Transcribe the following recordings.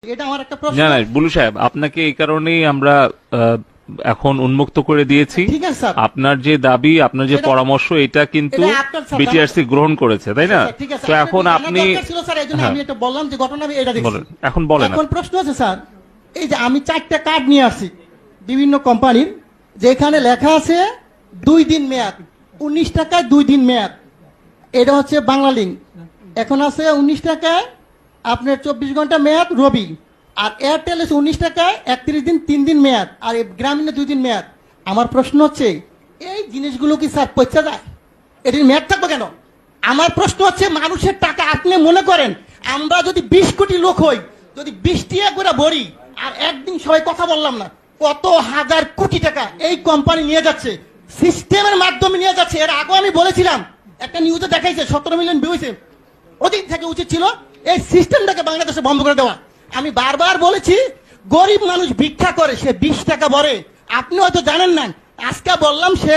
এটা আমার একটা প্রশ্ন। না না বুলু সাহেব, আপনাকে এই কারণেই আমরা এখন উন্মুক্ত করে দিয়েছি। ঠিক আছে স্যার, আপনার যে দাবি, আপনার যে পরামর্শ, এটা কিন্তু এটা আপনার স্যার বিটিআরসি গ্রহণ করেছে, তাই না? ঠিক আছে, তো এখন আপনি ছিল স্যার, এইজন্য হ্যাঁ, আমি এটা বললাম যে ঘটনা আমি এটা দেখছি। বলেন, এখন বলেন। এখন প্রশ্ন আছে স্যার, এই যে আমি 4টা কার্ড নিয়ে আসছি বিভিন্ন কোম্পানির, যেখানে লেখা আছে 2 দিন মেয়াদ, 19 টাকায় 2 দিন মেয়াদ। এটা হচ্ছে বাংলা লিঙ্ক। এখন আছে 19 টাকায় আপনার 24 ঘন্টা মেয়াদ রবি। আর এয়ারটেল আছে 19 টাকায় 31 দিন 3 দিন মেয়াদ, আর গ্রামীণে 2 দিন মেয়াদ। আমার প্রশ্ন হচ্ছে, এই জিনিসগুলো কি স্যার পয়সা যায়? এটির মেয়াদ থাকবে কেন? আমার প্রশ্ন হচ্ছে, মানুষের টাকা আপনি মনে করেন আমরা যদি 20 কোটি লোক হই, যদি 20 টাকা করে ভরি, আর একদিন সবাই কথা বললাম না, কত হাজার কোটি টাকা এই কোম্পানি নিয়ে যাচ্ছে, সিস্টেমের মাধ্যমে নিয়ে যাচ্ছে। এর আগে আমি বলেছিলাম, একটা নিউজে দেখাইছে 17 মিলিয়ন ভিউ হয়েছে। ওদিন থেকে উচিত ছিল এই সিস্টেমটাকে বাংলাদেশে বন্ধ করে দেওয়া। আমি বারবার বলেছি, গরিব মানুষ ভিক্ষা করে, সে 20 টাকা ভরে। আপনি হয়তো জানেন না, আজকে বললাম সে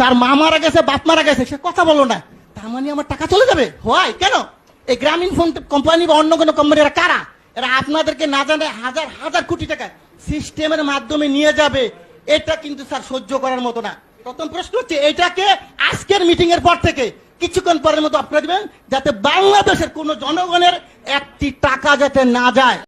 তার মা মারা গেছে, বাপ মারা গেছে, সে কথা বলো না, তার মানে আমার টাকা চলে যাবে? হয় কেন? এই গ্রামীণ ফোন কোম্পানি বা অন্য কোনো কোম্পানি, এরা কারা? এরা আপনাদেরকে না জানে হাজার হাজার কোটি টাকা সিস্টেমের মাধ্যমে নিয়ে যাবে। এটা কিন্তু স্যার সহ্য করার মতো না। প্রথম প্রশ্ন হচ্ছে, এটাকে আজকের মিটিং এর পর থেকে কিছুক্ষণ পরের মতো আপনারা দিবেন, যাতে বাংলাদেশের কোন জনগণের একটি টাকা যাতে না যায়।